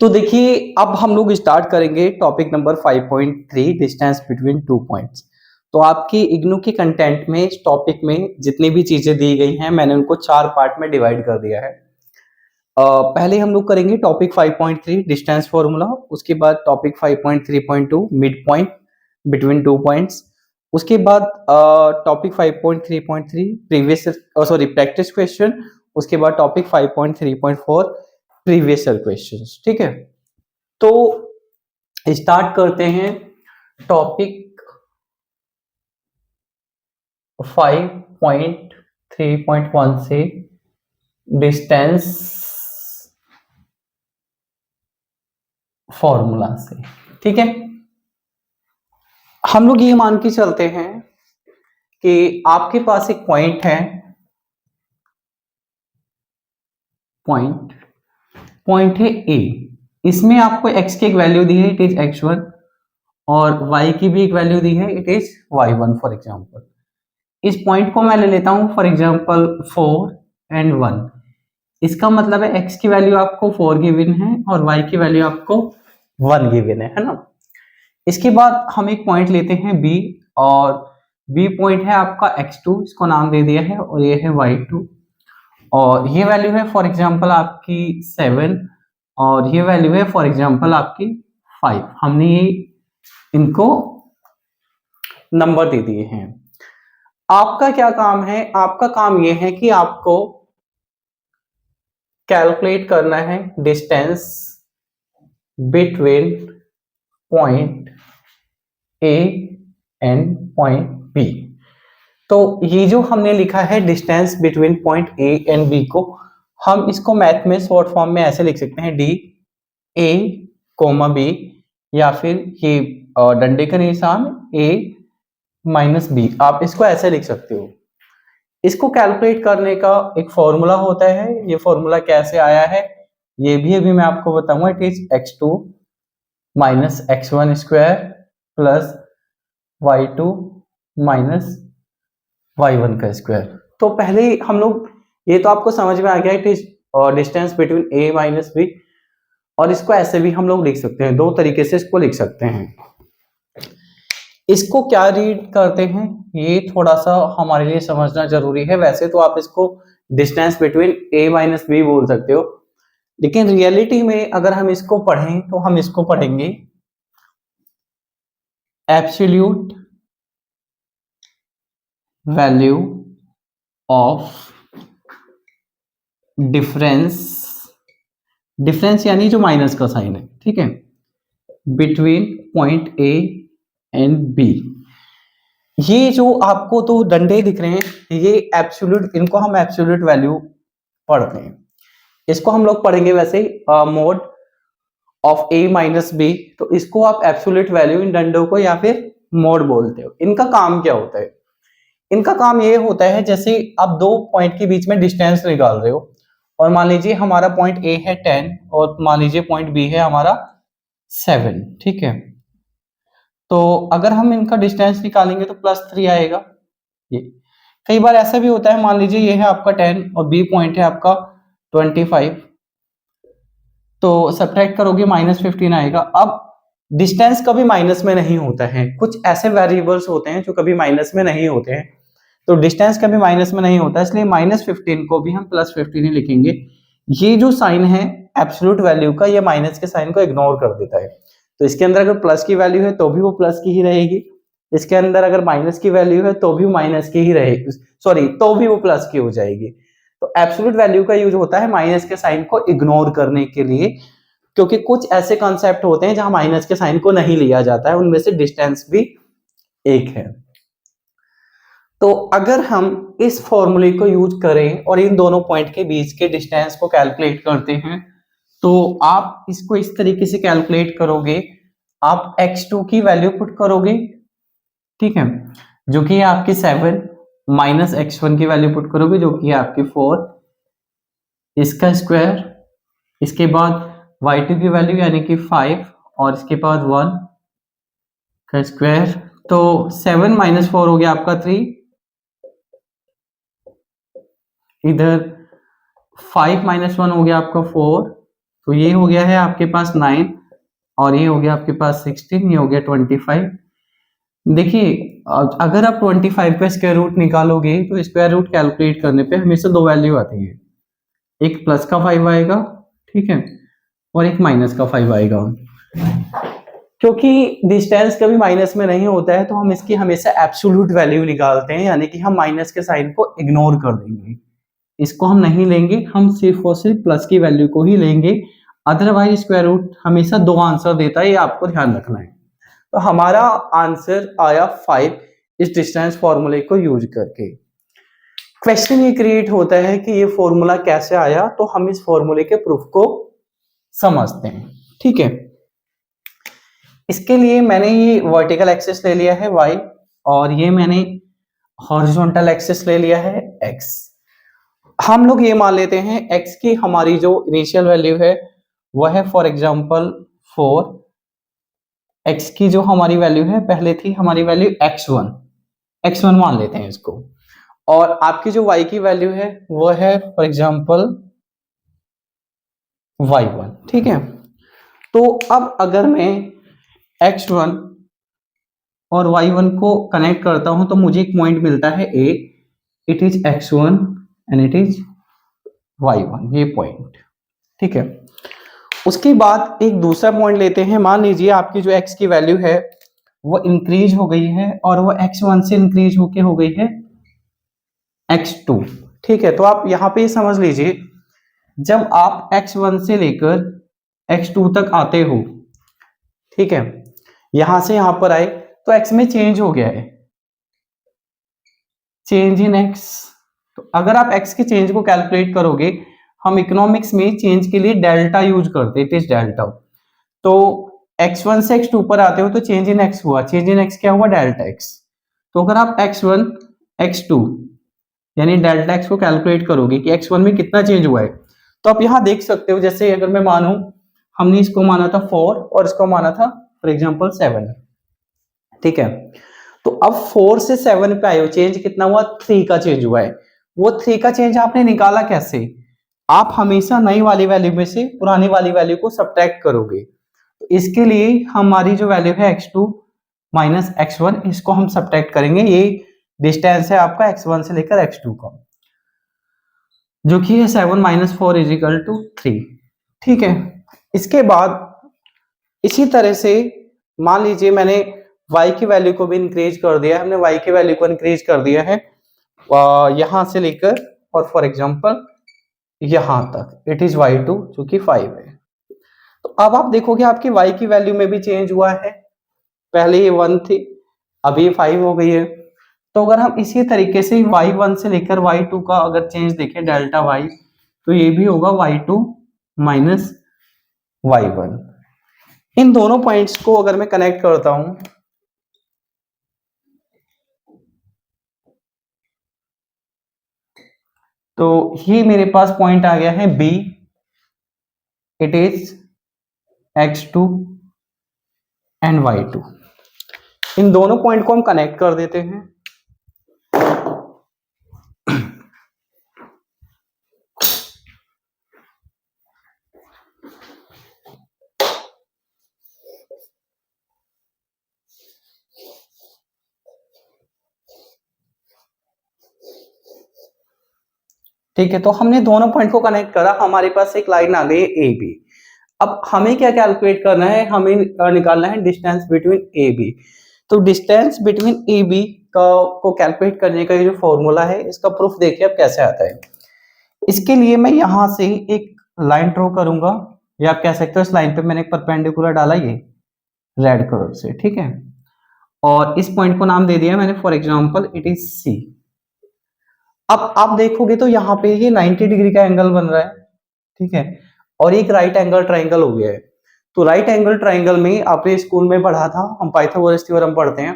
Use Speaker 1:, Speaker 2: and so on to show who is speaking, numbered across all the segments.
Speaker 1: तो देखिए अब हम लोग स्टार्ट करेंगे topic number 5.3 distance between two points. तो आपके इग्नू के कंटेंट में इस टॉपिक में जितनी भी चीजें दी गई हैं मैंने उनको 4 पार्ट में डिवाइड कर दिया है। पहले हम लोग करेंगे टॉपिक 5.3 डिस्टेंस फॉर्मूला, उसके बाद topic 5.3.2 mid point between two points, उसके बाद टॉपिक 5.3.3 प्रीवियस प्रैक्टिस क्वेश्चन, उसके बाद टॉपिक 5.3.4 प्रीवियस ईयर क्वेश्चंस। ठीक है, तो स्टार्ट करते हैं टॉपिक 5.3.1 से, डिस्टेंस फॉर्मूला से। ठीक है, हम लोग ये मान के चलते हैं कि आपके पास एक पॉइंट है, पॉइंट है ए। इसमें आपको x की एक वैल्यू दी है, इट इज x1, और y की भी एक वैल्यू दी है, it is y1 for example. इस पॉइंट को मैं ले लेता हूं फॉर एग्जांपल 4 and 1। इसका मतलब है x की वैल्यू आपको 4 गिवन है और y की वैल्यू आपको 1 गिवन है ना। इसके बाद हम एक पॉइंट लेते हैं b, और b पॉइंट है आपका x2, इसको नाम दे दिया है, और ये है y2, और ये वैल्यू है फॉर एग्जांपल आपकी 7, और ये वैल्यू है फॉर एग्जांपल आपकी 5। हमने ये इनको नंबर दे दिए हैं। आपका क्या काम है? आपका काम ये है कि आपको कैलकुलेट करना है distance between point A and point B. तो ये जो हमने लिखा है distance between point A and B को, हम इसको मैथ में शॉर्ट फॉर्म में ऐसे लिख सकते हैं, डी ए कोमा बी, या फिर ये डंडे का निशान ए माइनस बी, आप इसको ऐसे लिख सकते हो। इसको कैलकुलेट करने का एक फॉर्मूला होता है, ये फॉर्मूला कैसे आया है ये भी अभी मैं आपको बताऊंगा। It is x2 minus x1 square plus y2 minus y1 का स्क्वायर। तो पहले हम लोग, ये तो आपको समझ में आ गया, it is distance between a minus B, और इसको ऐसे भी हम लोग लिख सकते हैं, दो तरीके से इसको लिख सकते हैं। इसको क्या रीड करते हैं ये थोड़ा सा हमारे लिए समझना जरूरी है। वैसे तो आप इसको distance between a minus B बोल सकते हो, लेकिन रियलिटी में अगर हम इसको पढ़ें तो हम इसको पढ़ेंगे एब्सोल्यूट वैल्यू ऑफ डिफरेंस यानी जो माइनस का साइन है, ठीक है, between point A and B. ये जो आपको तो डंडे दिख रहे हैं, ये एब्सोल्यूट, इनको हम एब्सोल्यूट वैल्यू पढ़ते हैं। इसको हम लोग पढ़ेंगे वैसे mod of A minus B, तो इसको आप एब्सोल्यूट वैल्यू इन डंडों को या फिर मोड बोलते हो। इनका काम क्या होता है? इनका काम ये होता है, जैसे आप दो पॉइंट के बीच में डिस्टेंस निकाल रहे हो, और मान लीजिए हमारा पॉइंट ए है 10 और मान लीजिए पॉइंट बी है हमारा 7, ठीक है। तो अगर हम इनका डिस्टेंस निकालेंगे तो +3 आएगा। ये कई बार ऐसा भी होता है, मान लीजिए ये है आपका 10 और बी पॉइंट है आपका 25, तो सब्ट्रैक्ट करोगे -15 आएगा। अब डिस्टेंस कभी माइनस में नहीं होता है, कुछ ऐसे वेरिएबल्स होते हैं जो कभी माइनस में नहीं होते हैं, तो डिस्टेंस कभी माइनस में नहीं होता, इसलिए -15 को भी हम +15 ही लिखेंगे। ये जो साइन है एब्सोल्यूट वैल्यू का, ये माइनस के साइन को इग्नोर कर देता है। तो इसके अंदर अगर प्लस की वैल्यू है तो भी वो प्लस की ही रहेगी, इसके अंदर अगर माइनस की वैल्यू है तो भी माइनस की ही रहेगी, सॉरी तो भी वो प्लस की हो जाएगी। तो एब्सोल्यूट वैल्यू का यूज होता है माइनस के साइन को इग्नोर करने के लिए, क्योंकि कुछ ऐसे कॉन्सेप्ट होते हैं जहां माइनस के साइन को नहीं लिया जाता है, उनमें से डिस्टेंस भी एक है। तो अगर हम इस फॉर्मूले को यूज करें और इन दोनों पॉइंट के बीच के डिस्टेंस को कैलकुलेट करते हैं, तो आप इसको इस तरीके से कैलकुलेट करोगे, आप x2 की वैल्यू पुट करोगे, ठीक है, जो कि है आपकी 7, माइनस x1 की वैल्यू पुट करोगे जो कि है आपकी 4, इसका स्क्वायर, इसके बाद y2 की वैल्यू यानी कि 5, और इसके बाद 1 का स्क्वायर। तो 7 - 4 हो गया आपका 3, इधर 5 - 1 हो गया आपका 4, तो ये हो गया है आपके पास 9 और ये हो गया आपके पास 16, ये हो गया 25। देखिए अगर आप 25 का स्क्वायर रूट निकालोगे तो स्क्वायर रूट कैलकुलेट करने पे हमेशा दो वैल्यू आती है, एक प्लस का 5 आएगा, ठीक है, और एक माइनस का 5 आएगा। क्योंकि डिस्टेंस कभी माइनस में नहीं होता है तो हम इसकी हमेशा एब्सोल्यूट वैल्यू निकालते हैं, यानी कि हम माइनस के साइन को इग्नोर कर देंगे, इसको हम नहीं लेंगे, हम सिर्फ और सिर्फ प्लस की वैल्यू को ही लेंगे। अदरवाइज स्क्वायर रूट हमेशा दो आंसर देता है, ये आपको ध्यान रखना है। तो हमारा आंसर आया 5 इस डिस्टेंस फॉर्मूले को यूज करके। क्वेश्चन ये क्रिएट होता है कि ये फॉर्मूला कैसे आया, तो हम इस फॉर्मूले के प्रूफ को समझते हैं, ठीक है। इसके लिए मैंने ये वर्टिकल एक्सिस ले लिया है y और ये मैंने हॉरिजॉन्टल एक्सिस ले लिया है x। हम लोग ये मान लेते हैं x की हमारी जो इनिशियल वैल्यू है वह है फॉर एग्जांपल 4, x की जो हमारी वैल्यू है पहले थी हमारी वैल्यू x1 मान लेते हैं इसको, और आपकी जो y की वैल्यू है वो है फॉर एग्जांपल y1, ठीक है। तो अब अगर मैं x1 और y1 को कनेक्ट करता हूं तो मुझे एक पॉइंट मिलता है a, it is x1 and it is y1, ये पॉइंट, ठीक है। उसके बाद एक दूसरा पॉइंट लेते हैं, मान लीजिए आपकी जो x की वैल्यू है वो इंक्रीज हो गई है और वो x1 से इंक्रीज होके हो गई है x2, ठीक है। तो आप यहाँ पे समझ लीजिए जब आप x1 से लेकर x2 तक आते हो, ठीक है, यहां से यहां पर आए तो x में चेंज हो गया है, चेंज इन x। तो अगर आप x के चेंज को कैलकुलेट करोगे, हम इकोनॉमिक्स में चेंज के लिए डेल्टा यूज करते हैं, इट इज डेल्टा। तो x1 से x2 पर आते हो तो चेंज इन x हुआ, चेंज इन x क्या हुआ, डेल्टा x। तो अगर आप x1 x2 यानी डेल्टा x को कैलकुलेट करोगे कि x1 में कितना चेंज हुआ है, तो आप यहां देख सकते हो, जैसे अगर मैं मानूं हमने इसको माना था 4 और इसको माना था फॉर एग्जांपल 7, ठीक है। तो अब 4 से 7 पे आए हो, चेंज कितना हुआ, 3 का चेंज हुआ है। वो 3 का चेंज आपने निकाला कैसे, आप हमेशा नई वाली वैल्यू में से पुरानी वाली वैल्यू को सब्ट्रैक्ट करोगे। तो इसके लिए हमारी जो वैल्यू है x2 माइनस x1, इसको हम सब्ट्रैक्ट करेंगे, ये डिस्टेंस है आपका x1 से लेकर x2 का, जो कि है 7 माइनस 4 इज इक्वल टू 3, ठीक है। इसके बाद इसी तरह से मान लीजिए मैंने y की वैल्यू को भी इंक्रीज कर दिया, हमने y की वैल्यू को इंक्रीज कर दिया है यहां से लेकर और फॉर एग्जांपल यहां तक, इट इज y2 जो कि 5 है। तो अब आप देखोगे आपकी y की वैल्यू में भी चेंज हुआ है, पहले ये 1 थी अभी 5 हो गई है। तो अगर हम इसी तरीके से y1 से लेकर y2 का अगर चेंज देखें डेल्टा y, तो ये भी होगा y2 माइनस y1। इन दोनों पॉइंट्स को अगर मैं कनेक्ट करता हूं तो ये मेरे पास पॉइंट आ गया है B, it is x2 and y2। इन दोनों पॉइंट को हम कनेक्ट कर देते हैं। ठीक है, तो हमने दोनों पॉइंट को कनेक्ट करा, हमारे पास एक लाइन आ गई है ए बी। अब हमें क्या कैलकुलेट करना है, हमें निकालना है डिस्टेंस बिटवीन ए बी। तो डिस्टेंस बिटवीन ए बी को कैलकुलेट करने का ये जो फॉर्मूला है, इसका प्रूफ देखिए अब कैसे आता है। इसके लिए मैं यहां से एक लाइन ड्रॉ करूंगा, या आप कह सकते हो इस लाइन पे मैंने एक परपेंडिकुलर डाला ये रेड कलर से, ठीक है, और इस पॉइंट को नाम दे दिया मैंने for example it is C. अब आप देखोगे तो यहाँ पे ये 90 डिग्री का एंगल बन रहा है, ठीक है, और एक राइट एंगल ट्राइंगल हो गया है। तो राइट एंगल ट्राइंगल में आपने स्कूल में पढ़ा था, हम पाइथागोरस थ्योरम पढ़ते हैं।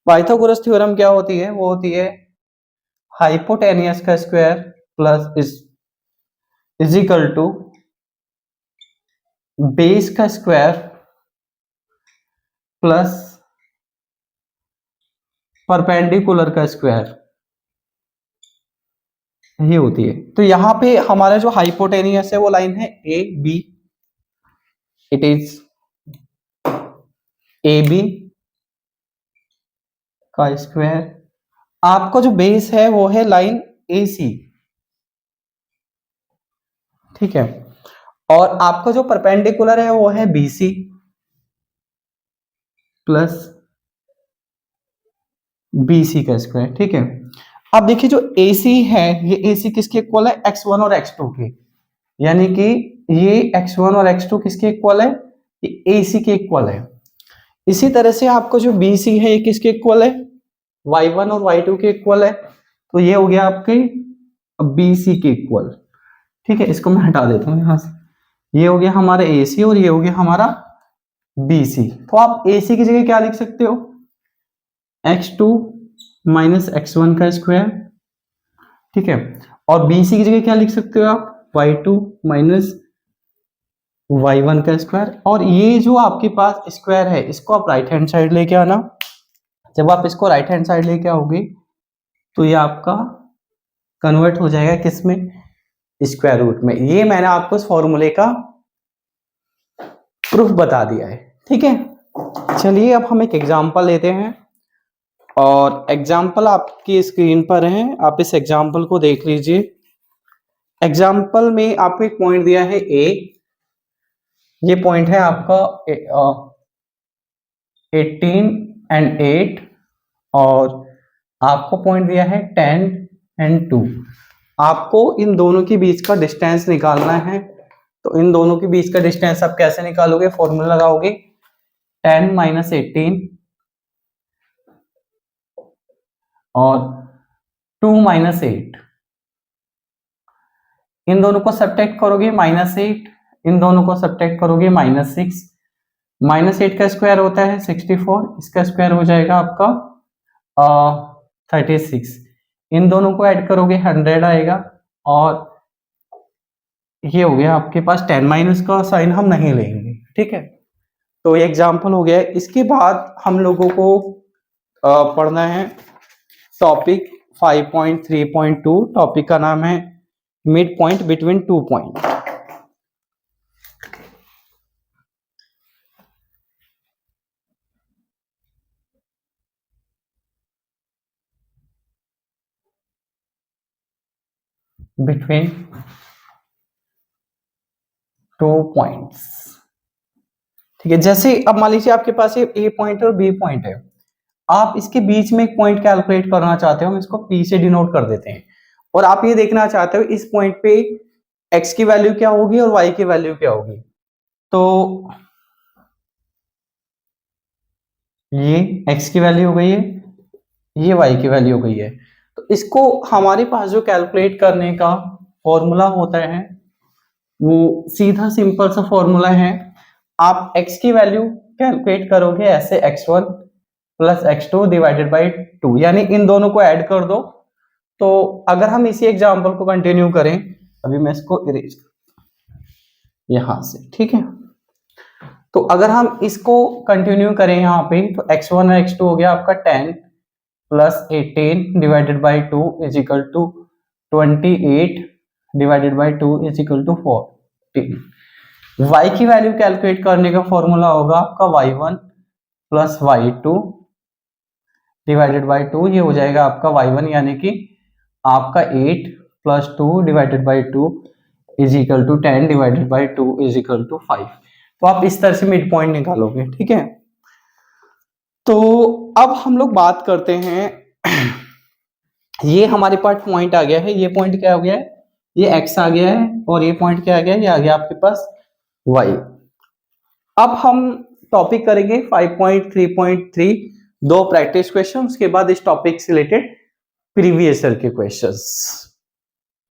Speaker 1: पाइथागोरस थ्योरम क्या होती है, वो होती है हाइपोटेनियस का square plus is equal to base का स्क्वायर प्लस परपेंडिकुलर का स्क्वायर, ये होती है। तो यहाँ पे हमारा जो हाइपोटेनियस है वो लाइन है A B, it is A B का स्क्वायर। आपका जो बेस है वो है लाइन ए सी, ठीक है, और आपका जो परपेंडिकुलर है वो है B C plus B C का स्क्वायर, ठीक है। अब देखिए जो ए सी है ये ए सी किसके इक्वल है, x1 और x2 के, यानी कि ये x1 और x2 किसके इक्वल है, ये ए सी के इक्वल है। इसी तरह से आपको जो बी सी है ये किसके इक्वल है, y1 और y2 के इक्वल है, तो ये हो गया आपके बी सी के इक्वल, ठीक है। इसको मैं हटा देता हूँ यहां से, ये हो गया हमारा ए सी और ये हो गया हमारा बी सी। तो आप ए सी की जगह क्या लिख सकते हो, x2 माइनस x1 का स्क्वायर, ठीक है, और बी सी की जगह क्या लिख सकते हो आप, y2 माइनस y1 का स्क्वायर। और ये जो आपके पास स्क्वायर है इसको आप राइट हैंड साइड लेके आना। जब आप इसको राइट हैंड साइड लेके आओगे तो ये आपका कन्वर्ट हो जाएगा किसमें, स्क्वायर रूट में। ये मैंने आपको इस फॉर्मूले का प्रूफ बता दिया है, ठीक है। चलिए अब हम एक एग्जांपल लेते हैं और एग्जांपल आपकी स्क्रीन पर है, आप इस एग्जांपल को देख लीजिए। एग्जांपल में आपको एक पॉइंट दिया है ए, ये पॉइंट है आपका 18 एंड 8 और आपको पॉइंट दिया है 10 एंड 2। आपको इन दोनों के बीच का डिस्टेंस निकालना है। तो इन दोनों के बीच का डिस्टेंस आप कैसे निकालोगे, फॉर्मूला लगाओगे 10 माइनस 18 और 2 माइनस 8, इन दोनों को सब्ट्रैक्ट करोगे -8, इन दोनों को सब्ट्रैक्ट करोगे -6, -8 का स्क्वायर होता है 64, इसका स्क्वायर हो जाएगा आपका 36, इन दोनों को ऐड करोगे 100 आएगा और ये हो गया आपके पास 10 माइनस का साइन हम नहीं लेंगे, ठीक है। तो ये एग्जांपल हो गया। इसके बाद हम लोगों को पढ़ना है टॉपिक 5.3.2, टॉपिक का नाम है mid point between 2 point. Between 2 points, ठीक है। जैसे अब मान लीजिए आपके पास ये ए पॉइंट और बी पॉइंट है, आप इसके बीच में एक पॉइंट कैलकुलेट करना चाहते हो, हम इसको पी से डिनोट कर देते हैं, और आप ये देखना चाहते हो इस पॉइंट पे एक्स की वैल्यू क्या होगी और वाई की वैल्यू क्या होगी। तो ये एक्स की वैल्यू हो गई है, ये वाई की वैल्यू हो गई है। तो इसको हमारे पास जो कैलकुलेट करने का फॉर्मूला होता है वो सीधा सिंपल सा फॉर्मूला है। आप x की वैल्यू कैलकुलेट करोगे ऐसे x1 plus x2 divided by 2, यानी इन दोनों को ऐड कर दो। तो अगर हम इसी एग्जांपल को कंटिन्यू करें, अभी मैं इसको इरेज यहां से, ठीक है। तो अगर हम इसको कंटिन्यू करें यहाँ पे तो x1 और x2 हो गया आपका 10 plus 18 divided by 2 is equal to 28 divided by 2 is equal to 14। y की वैल्यू कैलकुलेट करने का फॉर्मूला होगा आपका y1 plus y2 divided by 2, ये हो जाएगा आपका y1 यानी कि आपका 8 plus 2 divided by 2 is equal to 10 divided by 2 is equal to 5। तो आप इस तरह से मिड पॉइंट निकालोगे, ठीक है। तो अब हम लोग बात करते हैं, ये हमारे पास पॉइंट आ गया है, ये पॉइंट क्या हो गया है, ये x आ गया है, और ये पॉइंट क्या आ गया है, ये आ गया आपके पास y। अब हम टॉपिक करेंगे 5.3.3, 2 प्रैक्टिस क्वेश्चन, उसके बाद इस टॉपिक से रिलेटेड प्रीवियस ईयर के क्वेश्चंस।